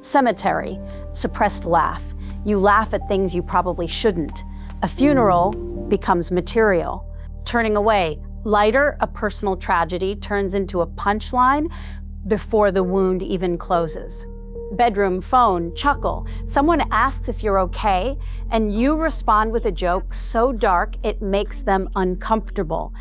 Cemetery, suppressed laugh. You laugh at things you probably shouldn't. A funeral becomes material. Turning away, lighter, a personal tragedy turns into a punchline before the wound even closes. Bedroom, phone, chuckle. Someone asks if you're okay, and you respond with a joke so dark it makes them uncomfortable.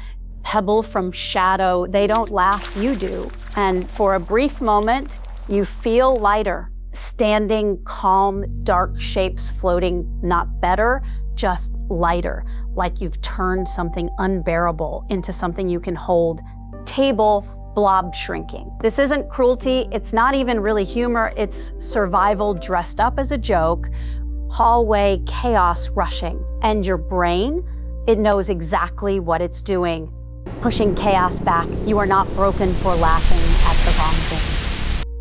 Pebble from shadow, they don't laugh, you do. And for a brief moment, you feel lighter. Standing, calm, dark shapes floating, not better, just lighter, like you've turned something unbearable into something you can hold. Table, blob shrinking. This isn't cruelty, it's not even really humor, it's survival dressed up as a joke. Hallway, chaos rushing. And your brain, it knows exactly what it's doing. Pushing chaos back. You are not broken for laughing at the wrong thing.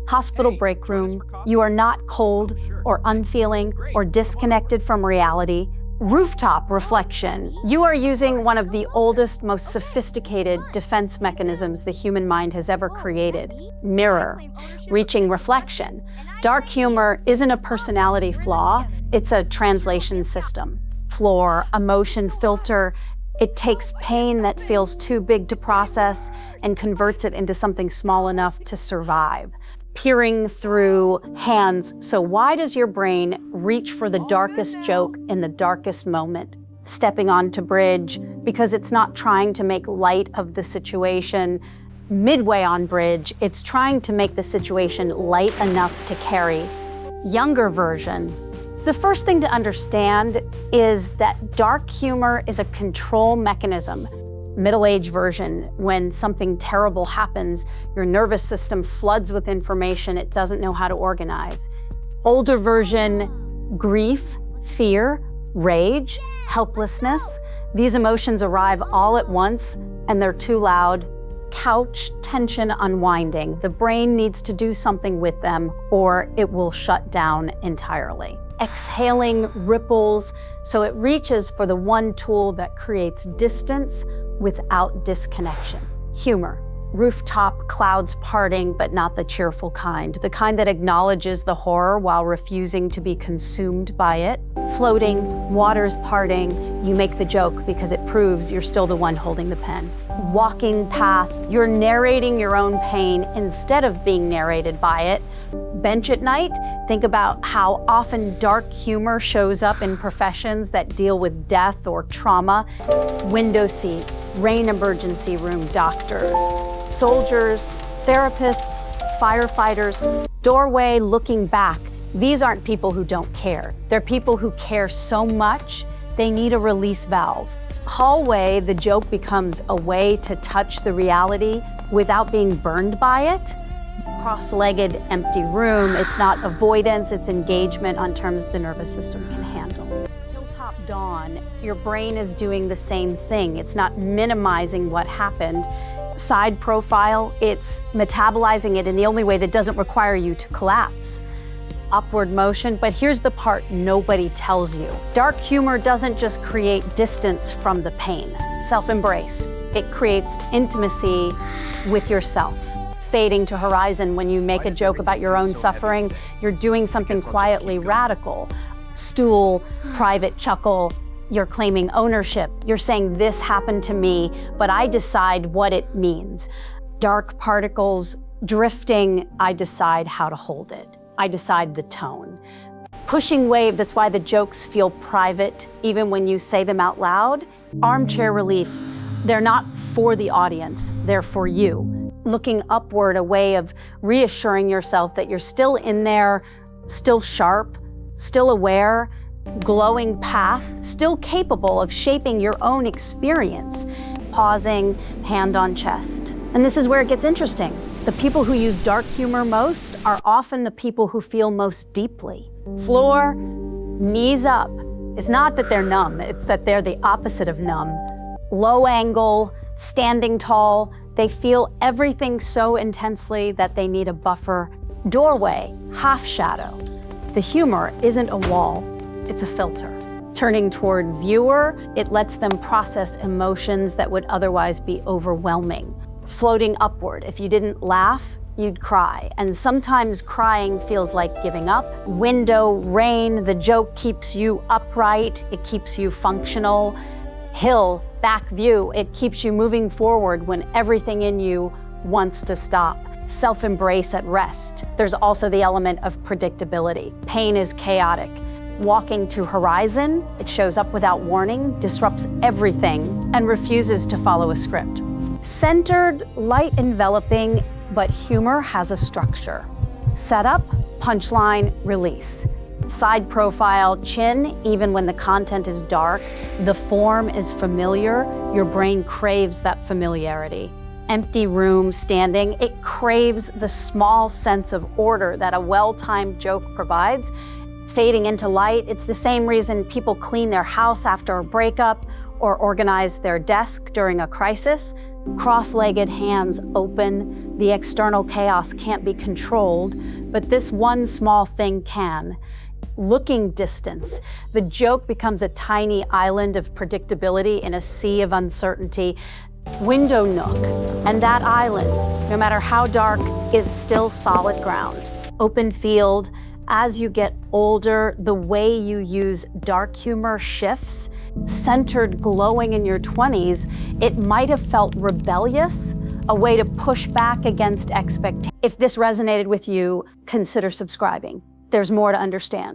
Hospital break room. You are not cold or unfeeling or disconnected from reality. Rooftop reflection. You are using one of the oldest, most sophisticated defense mechanisms the human mind has ever created. Mirror. Reaching reflection. Dark humor isn't a personality flaw, it's a translation system. Floor, emotion filter. It takes pain that feels too big to process and converts it into something small enough to survive. Peering through hands. So why does your brain reach for the darkest joke in the darkest moment? Stepping onto bridge, because it's not trying to make light of the situation. Midway on bridge, it's trying to make the situation light enough to carry. Younger version. The first thing to understand is that dark humor is a control mechanism. Middle-aged version, when something terrible happens, your nervous system floods with information it doesn't know how to organize. Older version, grief, fear, rage, helplessness. These emotions arrive all at once and they're too loud. Couch tension unwinding. The brain needs to do something with them or it will shut down entirely. Exhaling ripples, so it reaches for the one tool that creates distance without disconnection. Humor. Rooftop clouds parting, but not the cheerful kind. The kind that acknowledges the horror while refusing to be consumed by it. Floating, waters parting, you make the joke because it proves you're still the one holding the pen. Walking path, you're narrating your own pain instead of being narrated by it. Bench at night, think about how often dark humor shows up in professions that deal with death or trauma. Window seat, rain emergency room doctors, soldiers, therapists, firefighters. Doorway, looking back. These aren't people who don't care. They're people who care so much, they need a release valve. Hallway, the joke becomes a way to touch the reality without being burned by it. Cross-legged, empty room, it's not avoidance, it's engagement on terms the nervous system can handle. Hilltop dawn, your brain is doing the same thing. It's not minimizing what happened. Side profile, it's metabolizing it in the only way that doesn't require you to collapse. Upward motion, but here's the part nobody tells you. Dark humor doesn't just create distance from the pain. Self-embrace. It creates intimacy with yourself. Fading to horizon, when you make a joke about your own suffering, you're doing something quietly radical. Stool, private chuckle, you're claiming ownership. You're saying this happened to me, but I decide what it means. Dark particles, drifting, I decide how to hold it. I decide the tone. Pushing wave, that's why the jokes feel private, even when you say them out loud. Armchair relief, they're not for the audience, they're for you. Looking upward, a way of reassuring yourself that you're still in there, still sharp, still aware, glowing path, still capable of shaping your own experience. Pausing, hand on chest. And this is where it gets interesting. The people who use dark humor most are often the people who feel most deeply. Floor, knees up. It's not that they're numb, it's that they're the opposite of numb. Low angle, standing tall, they feel everything so intensely that they need a buffer. Doorway, half shadow. The humor isn't a wall, it's a filter. Turning toward viewer, it lets them process emotions that would otherwise be overwhelming. Floating upward, if you didn't laugh, you'd cry. And sometimes crying feels like giving up. Window, rain, the joke keeps you upright, it keeps you functional. Hill, back view, it keeps you moving forward when everything in you wants to stop. Self-embrace at rest. There's also the element of predictability. Pain is chaotic. Walking to horizon, it shows up without warning, disrupts everything, and refuses to follow a script. Centered, light enveloping, but humor has a structure. Setup, punchline, release. Side profile, chin, even when the content is dark, the form is familiar, your brain craves that familiarity. Empty room, standing, it craves the small sense of order that a well-timed joke provides. Fading into light, it's the same reason people clean their house after a breakup or organize their desk during a crisis. Cross-legged hands open, the external chaos can't be controlled, but this one small thing can. Looking distance, the joke becomes a tiny island of predictability in a sea of uncertainty. Window nook, and that island, no matter how dark, is still solid ground. Open field, as you get older, the way you use dark humor shifts. Centered, glowing in your 20s, it might have felt rebellious, a way to push back against expectations. If this resonated with you, consider subscribing. There's more to understand.